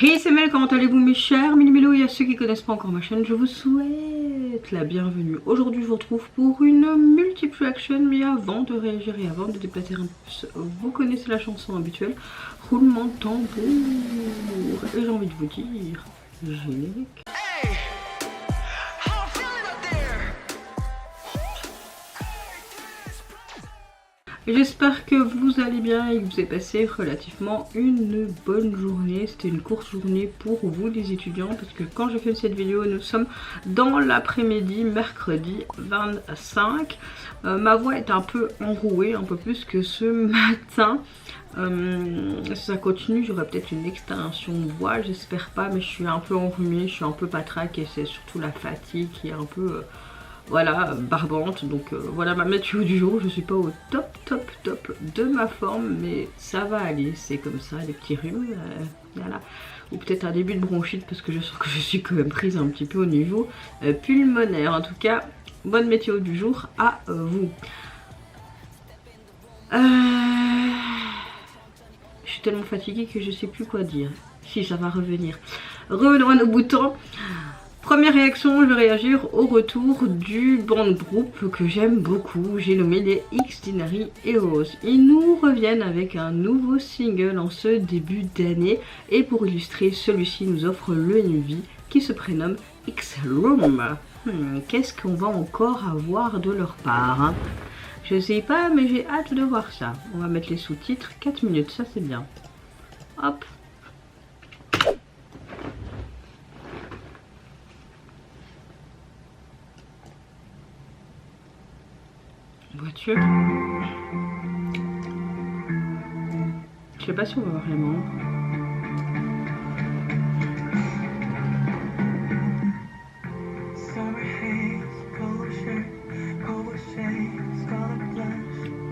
Hey c'est Mel, comment allez-vous mes chers Mini-Mélo et à ceux qui connaissent pas encore ma chaîne, je vous souhaite la bienvenue. Aujourd'hui je vous retrouve pour une multiple action, mais avant de réagir et avant de déplacer un pouce, vous connaissez la chanson habituelle, roulement de tambour. Et j'ai envie de vous dire, générique. J'espère que vous allez bien et que vous avez passé relativement une bonne journée. C'était une courte journée pour vous les étudiants parce que quand je fais cette vidéo nous sommes dans l'après-midi, mercredi 25. Ma voix est un peu enrouée, un peu plus que ce matin. Si ça continue j'aurai peut-être une extinction de voix, j'espère pas, mais je suis un peu enrhumée, je suis un peu patraque et c'est surtout la fatigue qui est un peu... voilà, barbante, donc voilà ma météo du jour. Je suis pas au top de ma forme, mais ça va aller, c'est comme ça, les petits rhumes, voilà. Ou peut-être un début de bronchite parce que je sens que je suis quand même prise un petit peu au niveau pulmonaire. En tout cas, bonne météo du jour à vous. Je suis tellement fatiguée que je sais plus quoi dire. Si, ça va revenir. Revenons à nos boutons. Première réaction, je vais réagir au retour du band groupe que j'aime beaucoup. J'ai nommé les Xdinary Heroes. Ils nous reviennent avec un nouveau single en ce début d'année. Et pour illustrer, celui-ci nous offre le MV qui se prénomme X-Room. Qu'est-ce qu'on va encore avoir de leur part, hein? Je sais pas, mais j'ai hâte de voir ça. On va mettre les sous-titres. 4 minutes, ça c'est bien. Hop. Voiture. Je sais pas si on va voir les membres.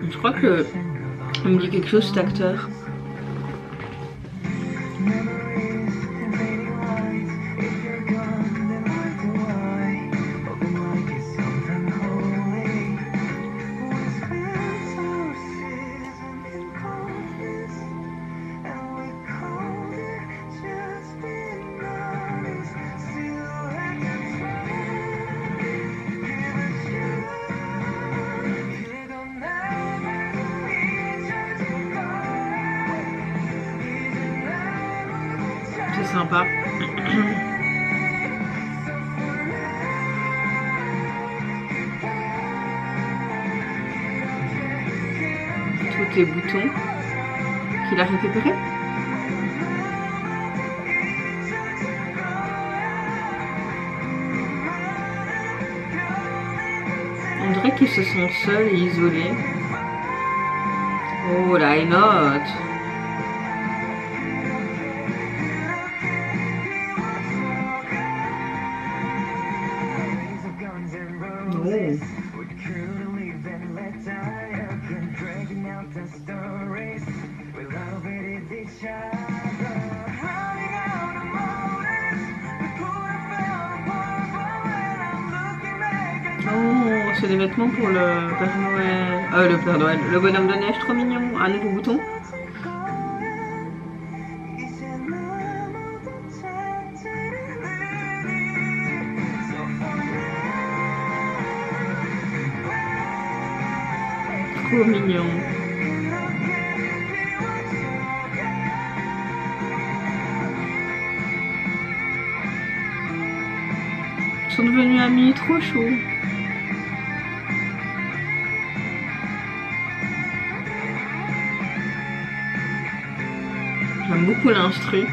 Je crois que il me dit quelque chose cet acteur. C'est sympa. Tous les boutons qu'il a récupérés. On dirait qu'ils se sont seuls et isolés. Oh la note. Oh, c'est des vêtements pour le Père Noël. Le Père Noël, le bonhomme de neige, trop mignon. Un nouveau bouton. Trop mignon. Ils sont devenus amis, trop chauds. J'aime beaucoup l'instru.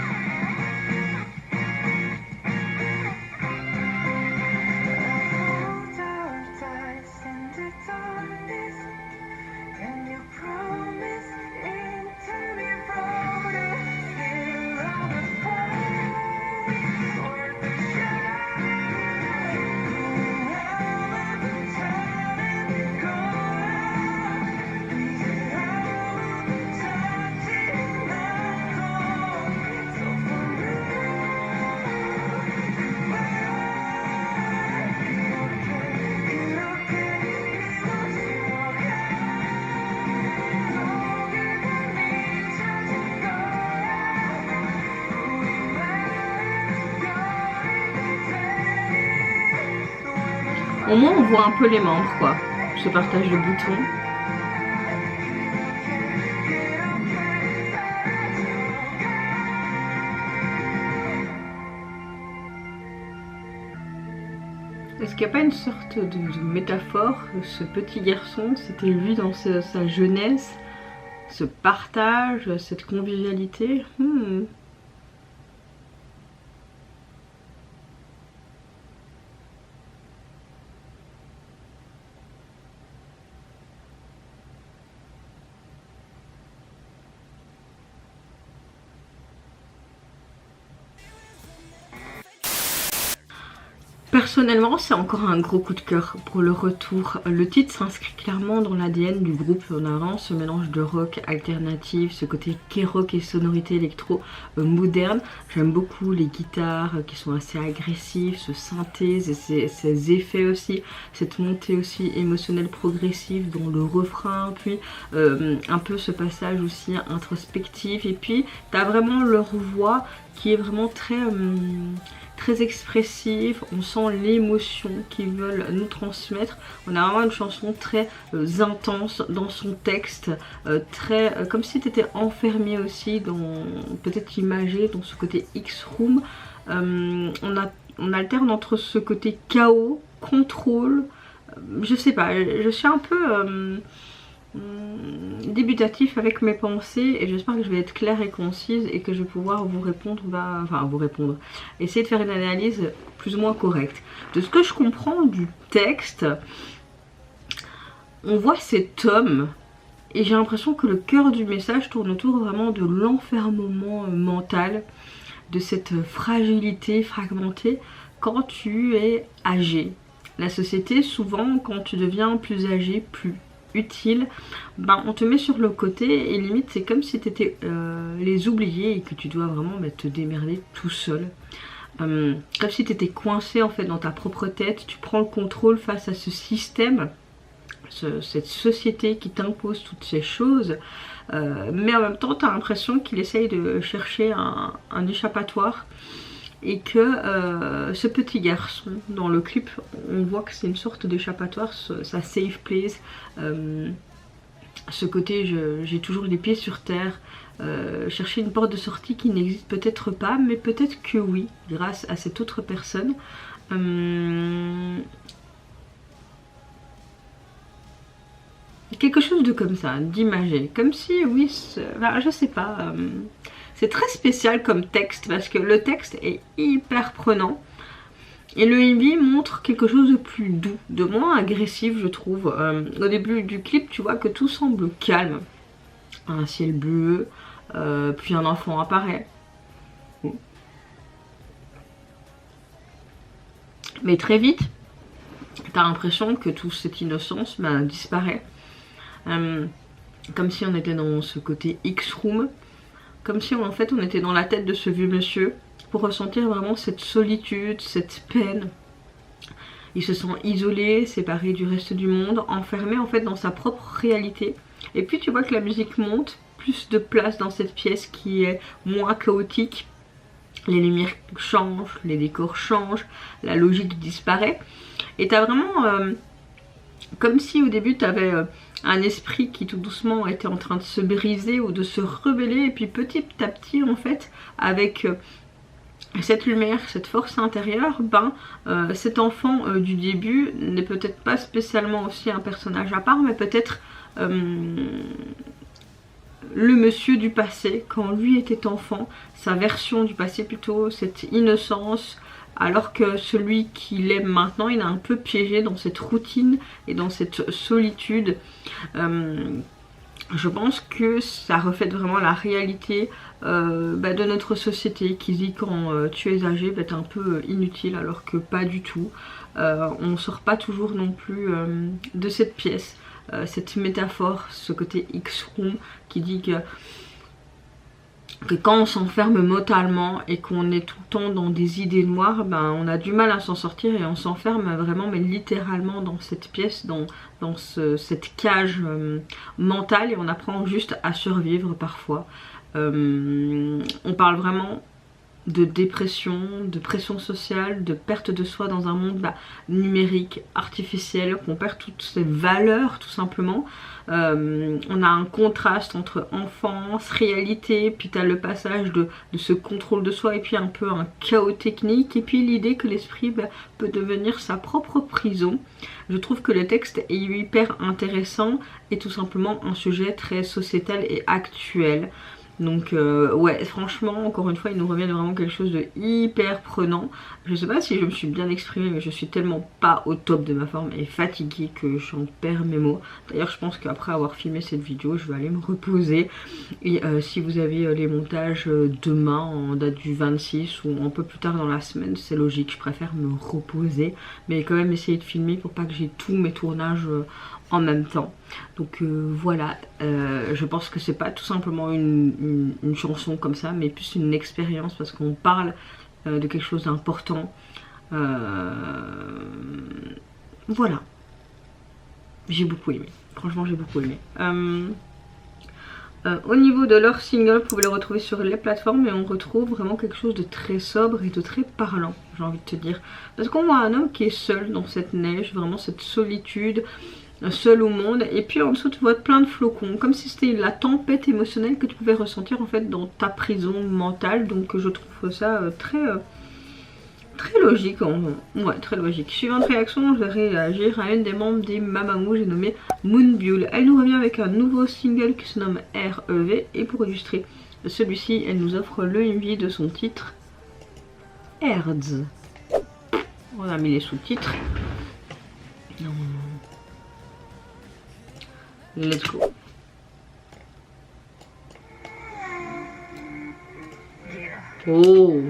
Au moins on voit un peu les membres quoi, ce partage de boutons. Est-ce qu'il n'y a pas une sorte de métaphore? Ce petit garçon, c'était lui dans sa jeunesse, ce partage, cette convivialité. Personnellement, c'est encore un gros coup de cœur pour le retour. Le titre s'inscrit clairement dans l'ADN du groupe. On a vraiment ce mélange de rock alternatif, ce côté K-rock et sonorité électro moderne. J'aime beaucoup les guitares qui sont assez agressives, ce synthé, ces effets aussi, cette montée aussi émotionnelle progressive dans le refrain, puis un peu ce passage aussi introspectif. Et puis, t'as vraiment leur voix qui est vraiment très expressive, on sent l'émotion qu'ils veulent nous transmettre. On a vraiment une chanson très intense dans son texte, comme si tu étais enfermé aussi dans, peut-être imagé dans ce côté X-Room. On alterne entre ce côté chaos, contrôle, je sais pas, je suis un peu débutatif avec mes pensées et j'espère que je vais être claire et concise et que je vais pouvoir vous répondre, essayer de faire une analyse plus ou moins correcte. De ce que je comprends du texte, on voit cet homme et j'ai l'impression que le cœur du message tourne autour vraiment de l'enfermement mental, de cette fragilité fragmentée quand tu es âgé. La société, souvent, quand tu deviens plus âgé, plus utile, on te met sur le côté et limite c'est comme si tu étais les oubliés et que tu dois vraiment te démerder tout seul. Comme si tu étais coincé en fait dans ta propre tête, tu prends le contrôle face à ce système, cette société qui t'impose toutes ces choses, mais en même temps tu as l'impression qu'il essaye de chercher un échappatoire. Et que ce petit garçon, dans le clip, on voit que c'est une sorte d'échappatoire, sa safe place, ce côté j'ai toujours les pieds sur terre, chercher une porte de sortie qui n'existe peut-être pas, mais peut-être que oui, grâce à cette autre personne. Quelque chose de comme ça, d'imagé, comme si, oui, je sais pas... c'est très spécial comme texte parce que le texte est hyper prenant et le MV montre quelque chose de plus doux, de moins agressif je trouve. Au début du clip tu vois que tout semble calme, un ciel bleu, puis un enfant apparaît. Mais très vite t'as l'impression que toute cette innocence disparaît, comme si on était dans ce côté X-Room. Comme si en fait on était dans la tête de ce vieux monsieur pour ressentir vraiment cette solitude, cette peine. Il se sent isolé, séparé du reste du monde, enfermé en fait dans sa propre réalité. Et puis tu vois que la musique monte, plus de place dans cette pièce qui est moins chaotique. Les lumières changent, les décors changent, la logique disparaît. Et t'as vraiment... comme si au début tu avais un esprit qui tout doucement était en train de se briser ou de se rebeller, et puis petit à petit en fait avec cette lumière, cette force intérieure, cet enfant du début n'est peut-être pas spécialement aussi un personnage à part, mais peut-être le monsieur du passé, quand lui était enfant, sa version du passé plutôt, cette innocence, alors que celui qu'il aime maintenant, il est un peu piégé dans cette routine et dans cette solitude. Je pense que ça reflète vraiment la réalité de notre société qui dit quand tu es âgé, t'es un peu inutile, alors que pas du tout. On ne sort pas toujours non plus de cette pièce, cette métaphore, ce côté X-Room qui dit que quand on s'enferme mentalement et qu'on est tout le temps dans des idées noires, on a du mal à s'en sortir et on s'enferme vraiment, mais littéralement dans cette pièce, dans cette cage mentale, et on apprend juste à survivre parfois. On parle vraiment de dépression, de pression sociale, de perte de soi dans un monde numérique, artificiel, qu'on perd toutes ses valeurs tout simplement. On a un contraste entre enfance, réalité, puis tu as le passage de ce contrôle de soi et puis un peu un chaos technique, et puis l'idée que l'esprit peut devenir sa propre prison. Je trouve que le texte est hyper intéressant et tout simplement un sujet très sociétal et actuel. Donc ouais, franchement, encore une fois, il nous revient de vraiment quelque chose de hyper prenant. Je sais pas si je me suis bien exprimée, mais je suis tellement pas au top de ma forme et fatiguée que j'en perds mes mots. D'ailleurs, je pense qu'après avoir filmé cette vidéo, je vais aller me reposer. Et si vous avez les montages demain, en date du 26 ou un peu plus tard dans la semaine, c'est logique, je préfère me reposer. Mais quand même essayer de filmer pour pas que j'ai tous mes tournages en même temps. Donc voilà, je pense que c'est pas tout simplement une chanson comme ça, mais plus une expérience parce qu'on parle de quelque chose d'important. Voilà, j'ai beaucoup aimé, franchement j'ai beaucoup aimé. Au niveau de leur single, vous pouvez le retrouver sur les plateformes et on retrouve vraiment quelque chose de très sobre et de très parlant, j'ai envie de te dire. Parce qu'on voit un homme qui est seul dans cette neige, vraiment cette solitude, seul au monde, et puis en dessous tu vois plein de flocons, comme si c'était la tempête émotionnelle que tu pouvais ressentir en fait dans ta prison mentale. Donc je trouve ça très logique, ouais, très logique. Suivante réaction, je vais réagir à une des membres des Mamamoo, j'ai nommé Moonbyul. Elle nous revient avec un nouveau single qui se nomme REV, et pour illustrer celui-ci, elle nous offre le MV de son titre Herds. On a mis les sous-titres. Let's go. Oh.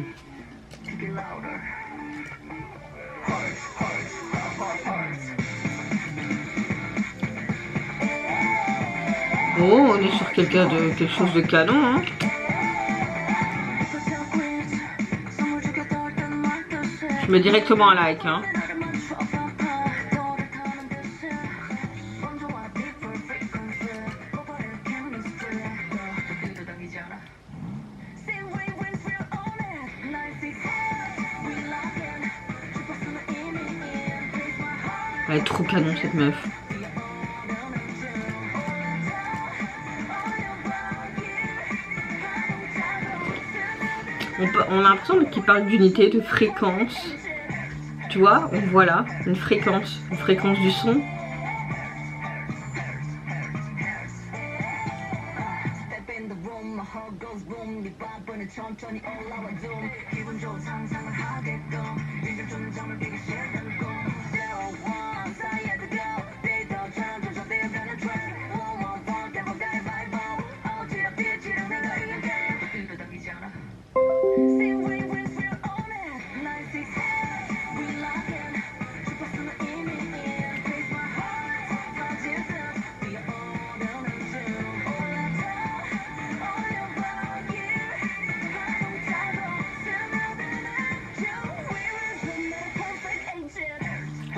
Oh, on est sur quelque chose de canon, hein. Je mets directement un like, hein. Elle est trop canon cette meuf. On a l'impression qu'il parle d'unité, de fréquence. Tu vois, on voit là une fréquence du son.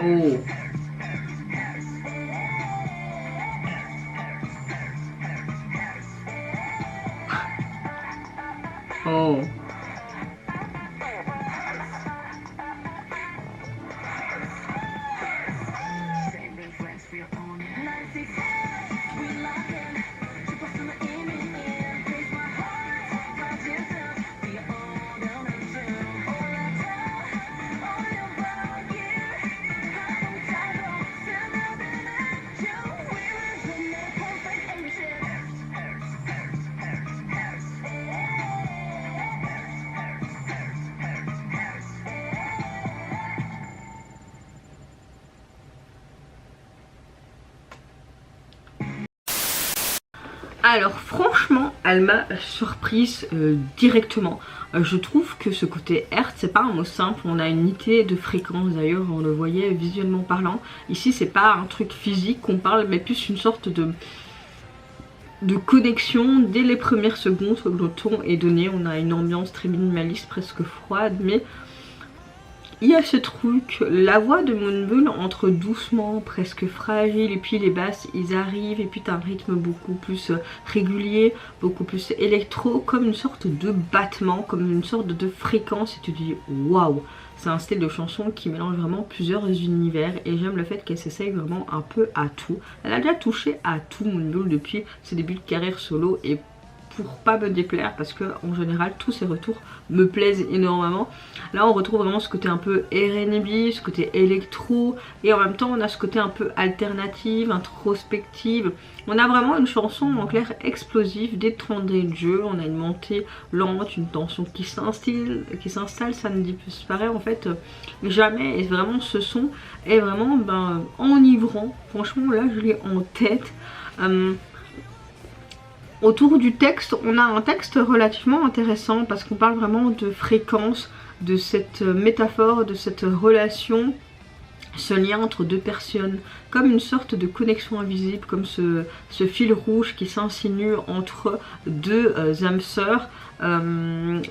Oh. Oh. Alors franchement, elle m'a surprise directement. Je trouve que ce côté hertz, c'est pas un mot simple, on a une unité de fréquence, d'ailleurs on le voyait visuellement parlant. Ici c'est pas un truc physique qu'on parle, mais plus une sorte de connexion dès les premières secondes. Le ton est donné, on a une ambiance très minimaliste, presque froide, mais il y a ce truc, la voix de Moonbull entre doucement, presque fragile, et puis les basses ils arrivent, et puis t'as un rythme beaucoup plus régulier, beaucoup plus électro, comme une sorte de battement, comme une sorte de fréquence, et tu te dis waouh, c'est un style de chanson qui mélange vraiment plusieurs univers, et j'aime le fait qu'elle s'essaye vraiment un peu à tout. Elle a déjà touché à tout Moonbull depuis ses débuts de carrière solo, et pour pas me déplaire, parce que en général tous ces retours me plaisent énormément. Là on retrouve vraiment ce côté un peu R&B, ce côté électro, et en même temps on a ce côté un peu alternative, introspective. On a vraiment une chanson en clair explosive dès 30 de jeu. On a une montée lente, une tension qui s'installe, ça ne disparaît en fait jamais, et vraiment ce son est vraiment enivrant. Franchement là je l'ai en tête. Autour du texte, on a un texte relativement intéressant parce qu'on parle vraiment de fréquence, de cette métaphore, de cette relation, ce lien entre deux personnes, comme une sorte de connexion invisible, comme ce fil rouge qui s'insinue entre deux âmes sœurs,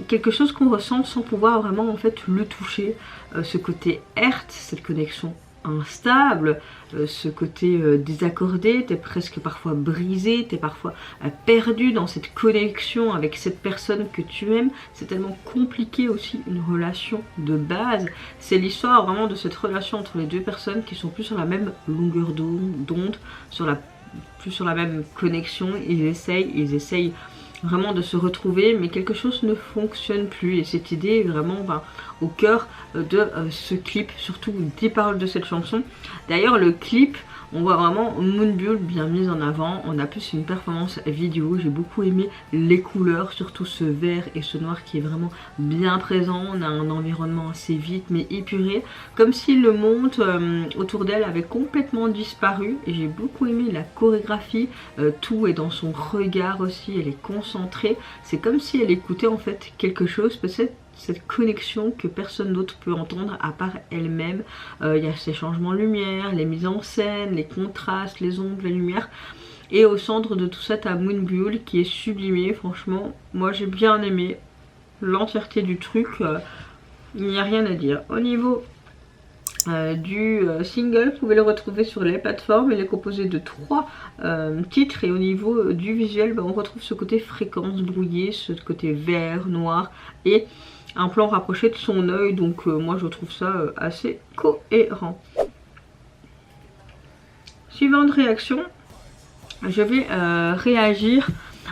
quelque chose qu'on ressent sans pouvoir vraiment en fait le toucher, ce côté hertz, cette connexion instable, ce côté désaccordé, t'es presque parfois brisé, t'es parfois perdu dans cette connexion avec cette personne que tu aimes. C'est tellement compliqué aussi une relation de base. C'est l'histoire vraiment de cette relation entre les deux personnes qui sont plus sur la même longueur d'onde, plus sur la même connexion. Ils essayent vraiment de se retrouver, mais quelque chose ne fonctionne plus, et cette idée est vraiment au cœur de ce clip, surtout des paroles de cette chanson. D'ailleurs le clip, on voit vraiment Moonbull bien mise en avant, on a plus une performance vidéo. J'ai beaucoup aimé les couleurs, surtout ce vert et ce noir qui est vraiment bien présent. On a un environnement assez vite mais épuré, comme si le monde autour d'elle avait complètement disparu, et j'ai beaucoup aimé la chorégraphie, tout est dans son regard aussi, elle est concentrée, c'est comme si elle écoutait en fait quelque chose, peut-être cette connexion que personne d'autre peut entendre à part elle-même. Il y a ces changements de lumière, les mises en scène, les contrastes, les ombres, les lumières. Et au centre de tout ça, t'as Moonbull qui est sublimé. Franchement, moi j'ai bien aimé l'entièreté du truc. Il n'y a rien à dire. Au niveau du single, vous pouvez le retrouver sur les plateformes. Il est composé de 3 titres, et au niveau du visuel, on retrouve ce côté fréquence brouillée, ce côté vert, noir, et un plan rapproché de son œil. Donc moi je trouve ça assez cohérent. Suivante réaction, je vais réagir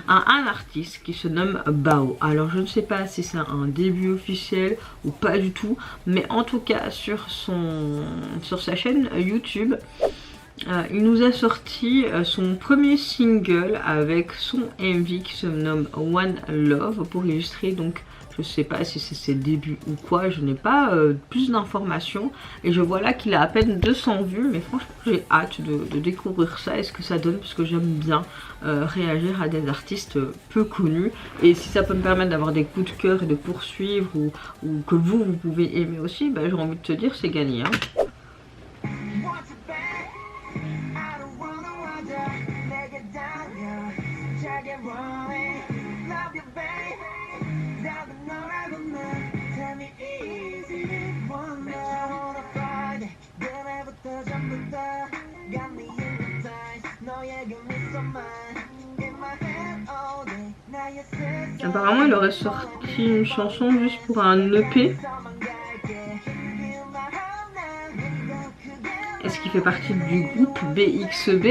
à un artiste qui se nomme Bao. Alors je ne sais pas si c'est un début officiel ou pas du tout, mais en tout cas sur sa chaîne YouTube, il nous a sorti son premier single avec son MV qui se nomme One Love, pour illustrer. Donc je sais pas si c'est ses débuts ou quoi, je n'ai pas plus d'informations, et je vois là qu'il a à peine 200 vues, mais franchement j'ai hâte de découvrir ça et ce que ça donne, parce que j'aime bien réagir à des artistes peu connus, et si ça peut me permettre d'avoir des coups de cœur et de poursuivre, ou que vous pouvez aimer aussi, j'ai envie de te dire c'est gagné hein. Apparemment il aurait sorti une chanson juste pour un EP. Est-ce qu'il fait partie du groupe BXB?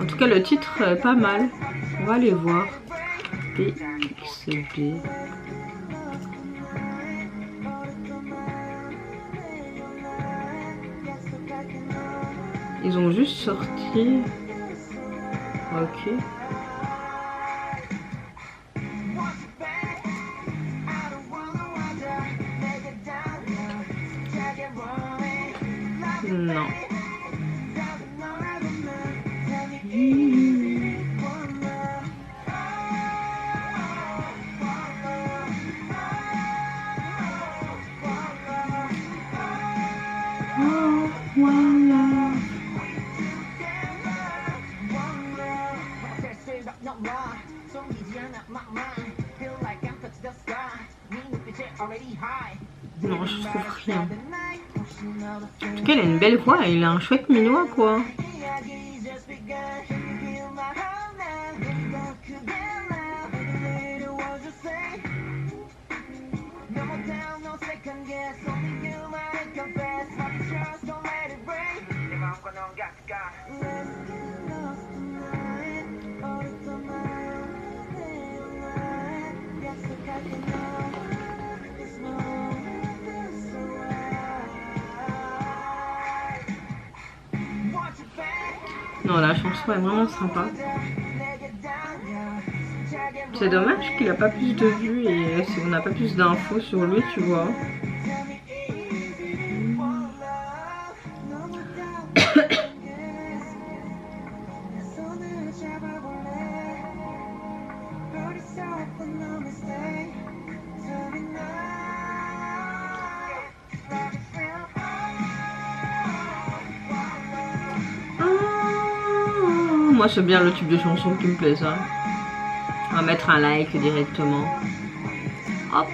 En tout cas le titre est pas mal. On va aller voir. BXB. Ils ont juste sorti. Ok. Non. Non, je trouve rien. En tout cas, il a une belle voix et il a un chouette minois, quoi. Non, la chanson est vraiment sympa. C'est dommage qu'il n'a pas plus de vues et on n'a pas plus d'infos sur lui, tu vois. Moi c'est bien le type de chanson qui me plaît, ça. On va mettre un like directement. Hop.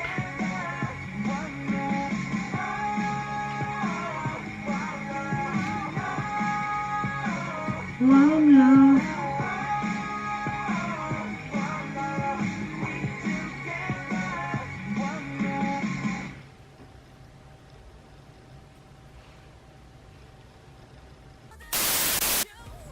Voilà.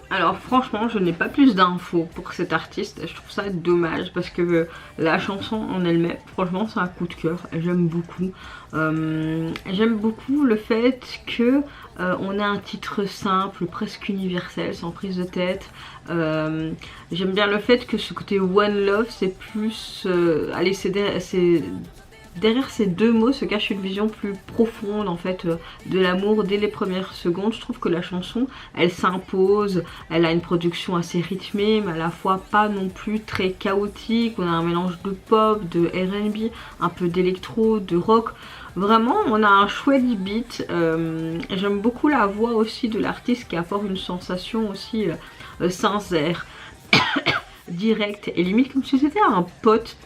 Alors franchement, je n'ai pas plus d'infos pour cet artiste. Je trouve ça dommage parce que la chanson en elle-même, franchement, c'est un coup de cœur. J'aime beaucoup. J'aime beaucoup le fait que on a un titre simple, presque universel, sans prise de tête. J'aime bien le fait que ce côté One Love, c'est plus... allez, derrière ces deux mots se cache une vision plus profonde en fait de l'amour dès les premières secondes. Je trouve que la chanson, elle s'impose, elle a une production assez rythmée mais à la fois pas non plus très chaotique. On a un mélange de pop, de R&B, un peu d'électro, de rock. Vraiment, on a un chouette beat. J'aime beaucoup la voix aussi de l'artiste qui apporte une sensation aussi sincère, directe et limite comme si c'était un pote.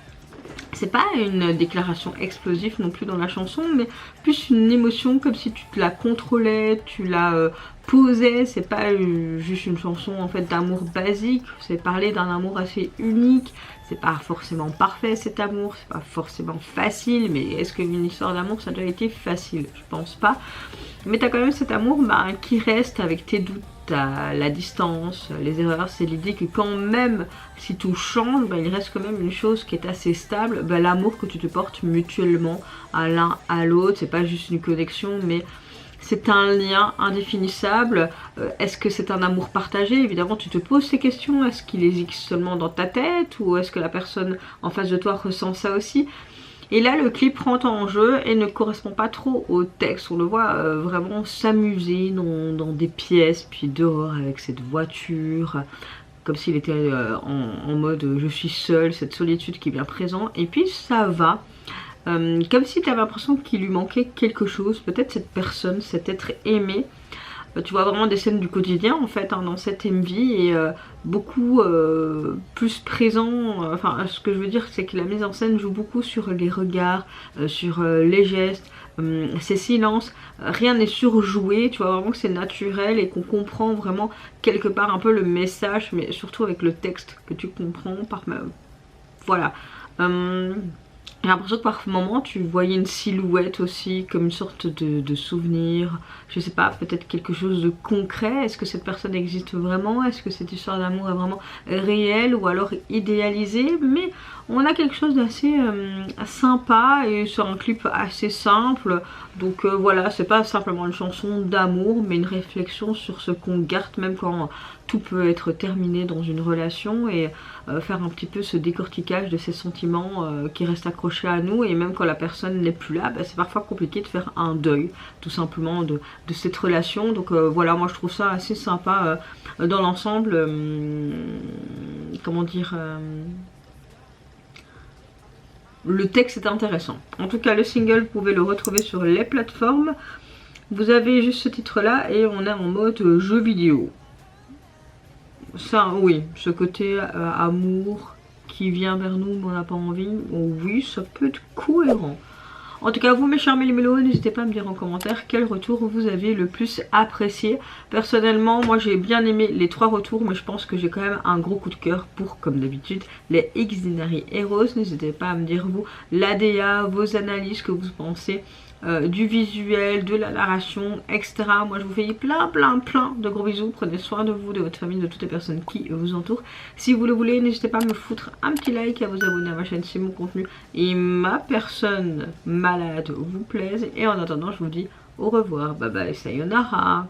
C'est pas une déclaration explosive non plus dans la chanson, mais plus une émotion comme si tu te la contrôlais, tu la posais. C'est pas juste une chanson en fait d'amour basique, c'est parler d'un amour assez unique. C'est pas forcément parfait cet amour, c'est pas forcément facile, mais est-ce qu'une histoire d'amour ça a déjà été facile? Je pense pas. Mais t'as quand même cet amour qui reste avec tes doutes, la distance, les erreurs. C'est l'idée que quand même si tout change, il reste quand même une chose qui est assez stable, l'amour que tu te portes mutuellement à l'un à l'autre. C'est pas juste une connexion, mais c'est un lien indéfinissable. Est-ce que c'est un amour partagé? Évidemment tu te poses ces questions. Est-ce qu'il existe seulement dans ta tête ou est-ce que la personne en face de toi ressent ça aussi? Et là le clip rentre en jeu et ne correspond pas trop au texte. On le voit vraiment s'amuser dans des pièces, puis dehors avec cette voiture, comme s'il était en mode je suis seule, cette solitude qui est bien présente. Et puis ça va, comme si tu avais l'impression qu'il lui manquait quelque chose, peut-être cette personne, cet être aimé. Tu vois vraiment des scènes du quotidien en fait dans cette MV et beaucoup plus présent. Enfin ce que je veux dire c'est que la mise en scène joue beaucoup sur les regards, sur les gestes, ces silences. Rien n'est surjoué, tu vois vraiment que c'est naturel et qu'on comprend vraiment quelque part un peu le message, mais surtout avec le texte que tu comprends par... Voilà. J'ai l'impression que par moments tu voyais une silhouette aussi, comme une sorte de souvenir. Je sais pas, peut-être quelque chose de concret. Est-ce que cette personne existe vraiment? Est-ce que cette histoire d'amour est vraiment réelle ou alors idéalisée? Mais on a quelque chose d'assez sympa et sur un clip assez simple. Donc voilà, c'est pas simplement une chanson d'amour, mais une réflexion sur ce qu'on garde même quand tout peut être terminé dans une relation, et faire un petit peu ce décortiquage de ces sentiments qui restent accrochés à nous, et même quand la personne n'est plus là, c'est parfois compliqué de faire un deuil tout simplement de cette relation. Donc voilà, moi je trouve ça assez sympa dans l'ensemble. Comment dire, le texte est intéressant. En tout cas le single, vous pouvez le retrouver sur les plateformes. Vous avez juste ce titre là et on est en mode jeu vidéo. Ça oui, ce côté amour qui vient vers nous mais on n'a pas envie, oui ça peut être cohérent. En tout cas, vous mes chers méli-mélos, n'hésitez pas à me dire en commentaire quel retour vous avez le plus apprécié. Personnellement, moi j'ai bien aimé les 3 retours, mais je pense que j'ai quand même un gros coup de cœur pour, comme d'habitude, les Xdinary Heroes. N'hésitez pas à me dire vous, l'ADA, vos analyses, que vous pensez du visuel, de la narration, etc. Moi je vous fais plein de gros bisous. Prenez soin de vous, de votre famille, de toutes les personnes qui vous entourent. Si vous le voulez, n'hésitez pas à me foutre un petit like, à vous abonner à ma chaîne si mon contenu et ma personne malade vous plaisent. Et en attendant, je vous dis au revoir, bye bye, sayonara.